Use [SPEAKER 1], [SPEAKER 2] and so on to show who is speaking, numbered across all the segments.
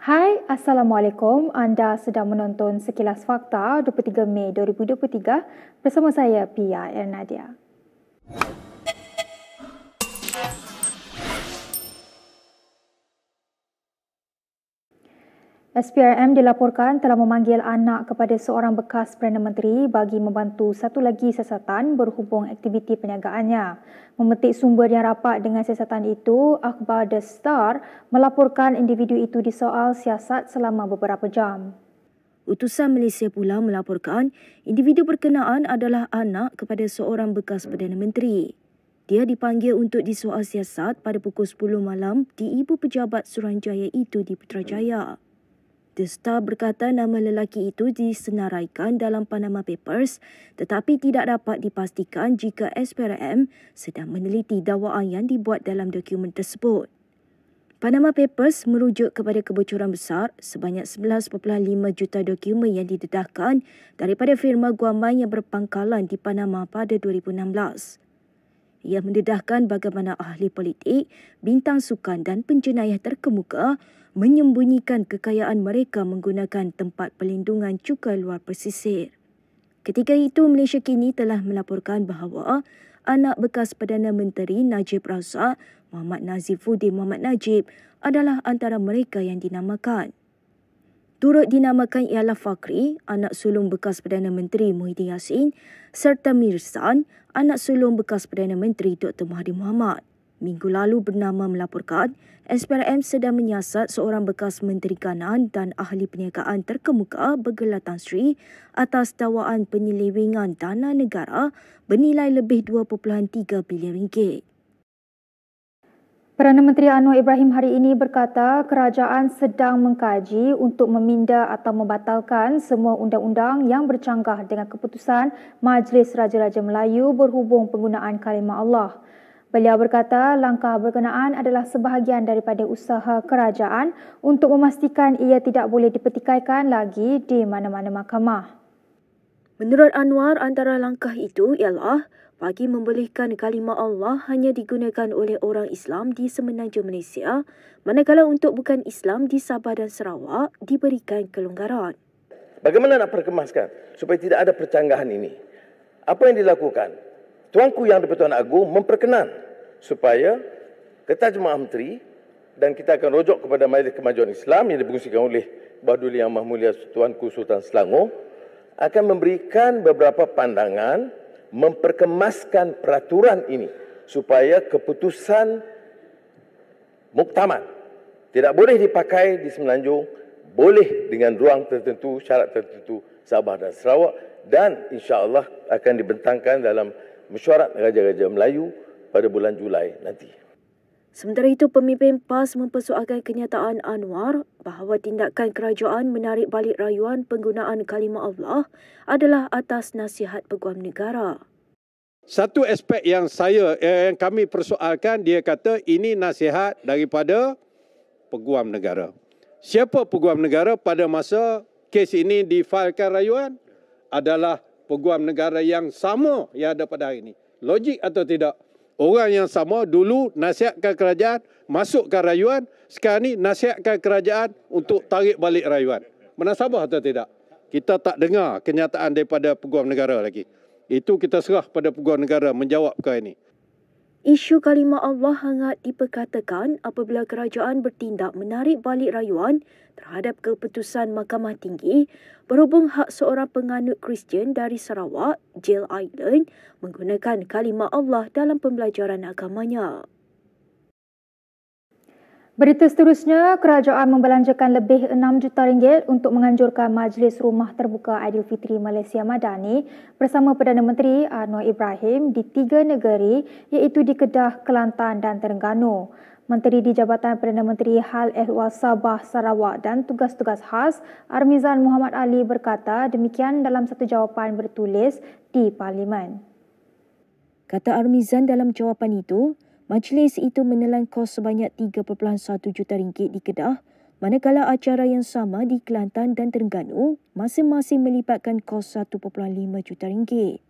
[SPEAKER 1] Hai, Assalamualaikum. Anda sedang menonton Sekilas Fakta 23 Mei 2023 bersama saya, Pia Ernadia. SPRM dilaporkan telah memanggil anak kepada seorang bekas Perdana Menteri bagi membantu satu lagi siasatan berhubung aktiviti perniagaannya. Memetik sumber yang rapat dengan siasatan itu, akhbar The Star melaporkan individu itu disoal siasat selama beberapa jam.
[SPEAKER 2] Utusan Malaysia pula melaporkan individu berkenaan adalah anak kepada seorang bekas Perdana Menteri. Dia dipanggil untuk disoal siasat pada pukul 10 malam di Ibu Pejabat Suruhanjaya itu di Putrajaya. The Star berkata nama lelaki itu disenaraikan dalam Panama Papers tetapi tidak dapat dipastikan jika SPRM sedang meneliti dakwaan yang dibuat dalam dokumen tersebut. Panama Papers merujuk kepada kebocoran besar sebanyak 11.5 juta dokumen yang didedahkan daripada firma guaman yang berpangkalan di Panama pada 2016. Ia mendedahkan bagaimana ahli politik, bintang sukan dan penjenayah terkemuka menyembunyikan kekayaan mereka menggunakan tempat pelindungan cukai luar pesisir. Ketika itu, Malaysia kini telah melaporkan bahawa anak bekas Perdana Menteri Najib Razak, Muhammad Nazifuddin Muhammad Najib adalah antara mereka yang dinamakan. Turut dinamakan ialah Fakri, anak sulung bekas Perdana Menteri Muhyiddin Yassin, serta Mirsan, anak sulung bekas Perdana Menteri Dr. Mahathir Mohamad. Minggu lalu bernama melaporkan SPRM sedang menyiasat seorang bekas Menteri Kanan dan ahli perniagaan terkemuka bergelar Tan Sri atas dakwaan penyelewengan dana negara bernilai lebih 2.3 bilion ringgit.
[SPEAKER 1] Perdana Menteri Anwar Ibrahim hari ini berkata kerajaan sedang mengkaji untuk meminda atau membatalkan semua undang-undang yang bercanggah dengan keputusan Majlis Raja-Raja Melayu berhubung penggunaan kalimah Allah. Beliau berkata langkah berkenaan adalah sebahagian daripada usaha kerajaan untuk memastikan ia tidak boleh dipertikaikan lagi di mana-mana mahkamah.
[SPEAKER 2] Menurut Anwar, antara langkah itu ialah bagi membolehkan kalimah Allah hanya digunakan oleh orang Islam di semenanjung Malaysia, manakala untuk bukan Islam di Sabah dan Sarawak diberikan kelonggaran.
[SPEAKER 3] Bagaimana nak perkemaskan supaya tidak ada percanggahan ini? Apa yang dilakukan? Tuanku Yang di-Pertuan Agong memperkenan supaya Ketua Jemaah Menteri dan kita akan rujuk kepada Majlis Kemajuan Islam yang dipengerusikan oleh Bahdul Yang Maha Mulia Tuanku Sultan Selangor akan memberikan beberapa pandangan memperkemaskan peraturan ini supaya keputusan muktamad tidak boleh dipakai di Semenanjung, boleh dengan ruang tertentu, syarat tertentu Sabah dan Sarawak dan insya-Allah akan dibentangkan dalam Mesyuarat Raja-Raja Melayu pada bulan Julai nanti.
[SPEAKER 2] Sementara itu, pemimpin PAS mempersoalkan kenyataan Anwar bahawa tindakan kerajaan menarik balik rayuan penggunaan kalimah Allah adalah atas nasihat Peguam Negara.
[SPEAKER 4] Satu aspek yang kami persoalkan, dia kata ini nasihat daripada Peguam Negara. Siapa Peguam Negara pada masa kes ini difailkan rayuan? Adalah Peguam Negara yang sama yang ada pada hari ini. Logik atau tidak? Orang yang sama dulu nasihatkan kerajaan, masukkan rayuan, sekarang ni nasihatkan kerajaan untuk tarik balik rayuan. Menasabah atau tidak? Kita tak dengar kenyataan daripada Peguam Negara lagi. Itu kita serah pada Peguam Negara menjawab perkara ini.
[SPEAKER 2] Isu kalimah Allah hangat diperkatakan apabila kerajaan bertindak menarik balik rayuan terhadap keputusan Mahkamah Tinggi berhubung hak seorang penganut Kristian dari Sarawak, Jill Island, menggunakan kalimah Allah dalam pembelajaran agamanya.
[SPEAKER 1] Berita seterusnya, kerajaan membelanjakan lebih 6 juta ringgit untuk menganjurkan Majlis Rumah Terbuka Aidilfitri Malaysia Madani bersama Perdana Menteri Anwar Ibrahim di 3 negeri iaitu di Kedah, Kelantan dan Terengganu. Menteri di Jabatan Perdana Menteri Hal Ehwal Sabah, Sarawak dan Tugas-Tugas Khas Armizan Muhammad Ali berkata demikian dalam satu jawapan bertulis di Parlimen.
[SPEAKER 2] Kata Armizan dalam jawapan itu, majlis itu menelan kos sebanyak 3.1 juta ringgit di Kedah, manakala acara yang sama di Kelantan dan Terengganu masing-masing melibatkan kos 1.5 juta ringgit.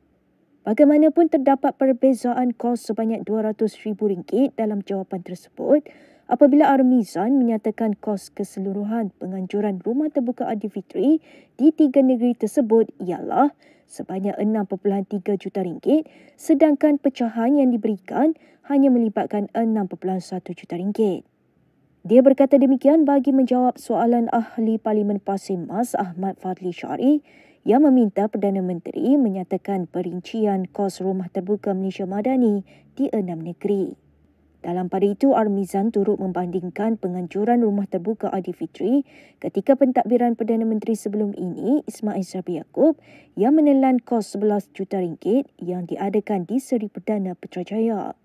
[SPEAKER 2] Bagaimanapun terdapat perbezaan kos sebanyak RM200,000 dalam jawapan tersebut, apabila Armizan menyatakan kos keseluruhan penganjuran rumah terbuka Aidilfitri di 3 negeri tersebut ialah sebanyak 6.3 juta ringgit, sedangkan pecahan yang diberikan hanya melibatkan 6.1 juta ringgit. Dia berkata demikian bagi menjawab soalan Ahli Parlimen Pasir Mas Ahmad Fadli Syari yang meminta Perdana Menteri menyatakan perincian kos rumah terbuka Malaysia Madani di 6 negeri. Dalam pada itu, Armizan turut membandingkan penganjuran rumah terbuka Aidilfitri ketika pentadbiran Perdana Menteri sebelum ini, Ismail Sabri Yaakob, yang menelan kos 11 juta ringgit yang diadakan di Seri Perdana Putrajaya.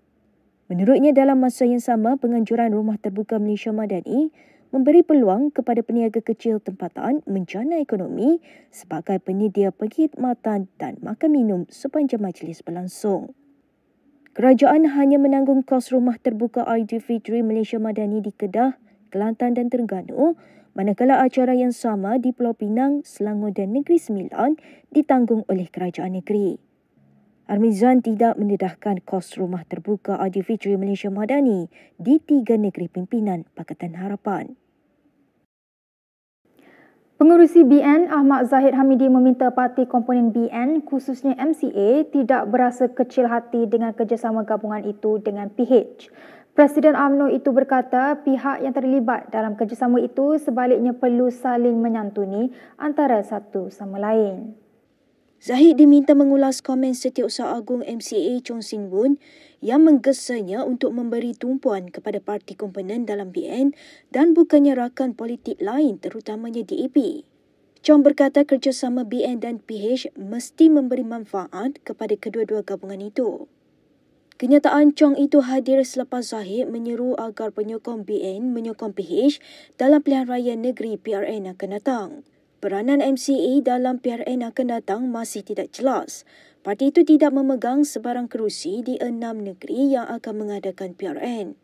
[SPEAKER 2] Menurutnya, dalam masa yang sama, penganjuran rumah terbuka Malaysia Madani memberi peluang kepada peniaga kecil tempatan menjana ekonomi sebagai penyedia perkhidmatan dan makan minum sepanjang majlis berlangsung. Kerajaan hanya menanggung kos rumah terbuka Aidilfitri Malaysia Madani di Kedah, Kelantan dan Terengganu, manakala acara yang sama di Pulau Pinang, Selangor dan Negeri Sembilan ditanggung oleh kerajaan negeri. Armizan tidak mendedahkan kos rumah terbuka Aidilfitri Malaysia Madani di 3 negeri pimpinan Pakatan Harapan.
[SPEAKER 1] Pengerusi BN Ahmad Zahid Hamidi meminta parti komponen BN khususnya MCA tidak berasa kecil hati dengan kerjasama gabungan itu dengan PH. Presiden UMNO itu berkata pihak yang terlibat dalam kerjasama itu sebaliknya perlu saling menyantuni antara satu sama lain.
[SPEAKER 2] Zahid diminta mengulas komen Setiausaha Agung MCA Chong Sin Woon yang menggesanya untuk memberi tumpuan kepada parti komponen dalam BN dan bukannya rakan politik lain terutamanya DAP. Chong berkata kerjasama BN dan PH mesti memberi manfaat kepada kedua-dua gabungan itu. Kenyataan Chong itu hadir selepas Zahid menyeru agar penyokong BN menyokong PH dalam pilihan raya negeri PRN akan datang. Peranan MCA dalam PRN akan datang masih tidak jelas. Parti itu tidak memegang sebarang kerusi di 6 negeri yang akan mengadakan PRN.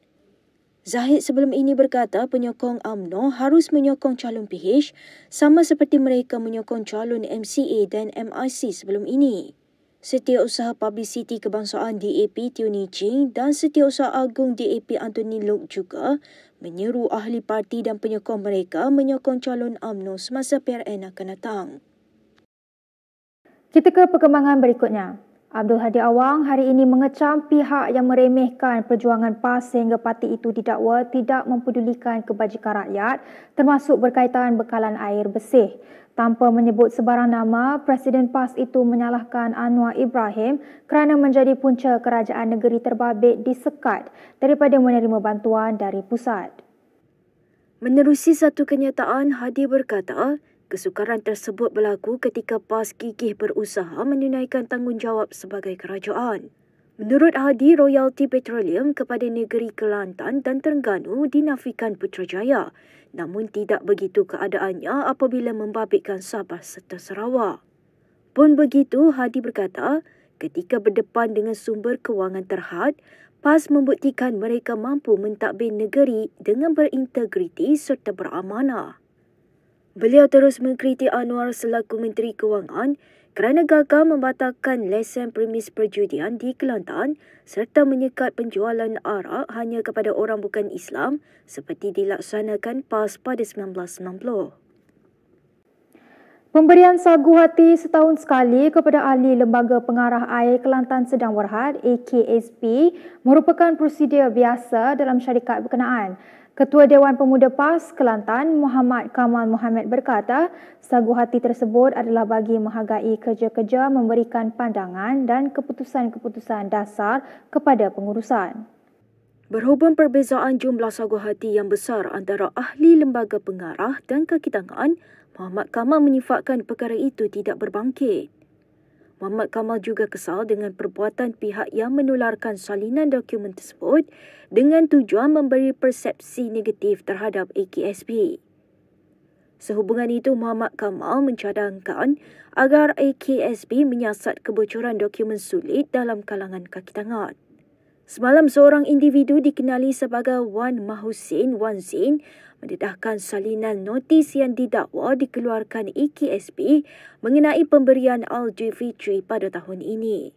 [SPEAKER 2] Zahid sebelum ini berkata penyokong UMNO harus menyokong calon PH sama seperti mereka menyokong calon MCA dan MIC sebelum ini. Setiausaha Publicity Kebangsaan DAP Teo Nii Ching dan Setiausaha Agung DAP Anthony Loke juga menyeru ahli parti dan penyokong mereka menyokong calon UMNO semasa PRN akan datang.
[SPEAKER 1] Kita ke perkembangan berikutnya. Abdul Hadi Awang hari ini mengecam pihak yang meremehkan perjuangan PAS sehingga parti itu didakwa tidak mempedulikan kebajikan rakyat termasuk berkaitan bekalan air bersih. Tanpa menyebut sebarang nama, Presiden PAS itu menyalahkan Anwar Ibrahim kerana menjadi punca kerajaan negeri terbabit disekat daripada menerima bantuan dari pusat.
[SPEAKER 2] Menerusi satu kenyataan, Hadi berkata, kesukaran tersebut berlaku ketika PAS gigih berusaha menunaikan tanggungjawab sebagai kerajaan. Menurut Hadi, royalti petroleum kepada negeri Kelantan dan Terengganu dinafikan Putrajaya, namun tidak begitu keadaannya apabila membabitkan Sabah serta Sarawak. Pun begitu, Hadi berkata, ketika berdepan dengan sumber kewangan terhad, PAS membuktikan mereka mampu mentadbir negeri dengan berintegriti serta beramanah. Beliau terus mengkritik Anwar selaku Menteri Kewangan kerana gagal membatalkan lesen premis perjudian di Kelantan serta menyekat penjualan arak hanya kepada orang bukan Islam seperti dilaksanakan PAS pada 1990.
[SPEAKER 1] Pemberian sagu hati setahun sekali kepada ahli Lembaga Pengarah Air Kelantan Sedang Berhad AKSP merupakan prosedur biasa dalam syarikat berkenaan. Ketua Dewan Pemuda PAS Kelantan Muhammad Kamal Mohamed berkata, sagu hati tersebut adalah bagi menghargai kerja-kerja memberikan pandangan dan keputusan-keputusan dasar kepada pengurusan.
[SPEAKER 2] Berhubung perbezaan jumlah sagu hati yang besar antara ahli lembaga pengarah dan kaki tangan, Muhammad Kamal menyifatkan perkara itu tidak berbangkit. Muhammad Kamal juga kesal dengan perbuatan pihak yang menularkan salinan dokumen tersebut dengan tujuan memberi persepsi negatif terhadap AKSP. Sehubungan itu, Muhammad Kamal mencadangkan agar AKSP menyiasat kebocoran dokumen sulit dalam kalangan kaki tangan. Semalam, seorang individu dikenali sebagai Wan Mahusin Wan Zain mendedahkan salinan notis yang didakwa dikeluarkan AKSP mengenai pemberian Aidilfitri pada tahun ini.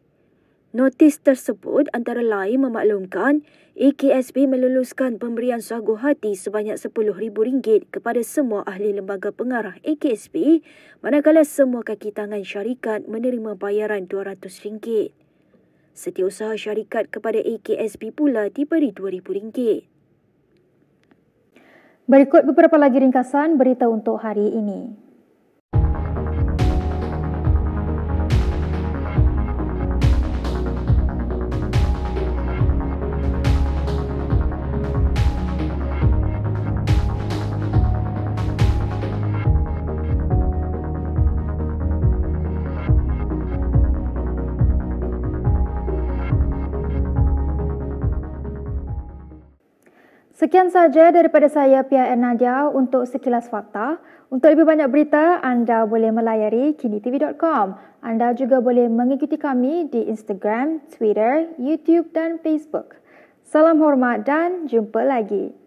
[SPEAKER 2] Notis tersebut antara lain memaklumkan AKSP meluluskan pemberian suagu hati sebanyak RM10,000 kepada semua ahli lembaga pengarah AKSP, manakala semua kaki tangan syarikat menerima bayaran RM200. Setiausaha syarikat kepada AKSP pula diberi RM2,000.
[SPEAKER 1] Berikut beberapa lagi ringkasan berita untuk hari ini. Sekian saja daripada saya, Pia Nadia, untuk Sekilas Fakta. Untuk lebih banyak berita, anda boleh melayari kinitv.com. Anda juga boleh mengikuti kami di Instagram, Twitter, YouTube dan Facebook. Salam hormat dan jumpa lagi.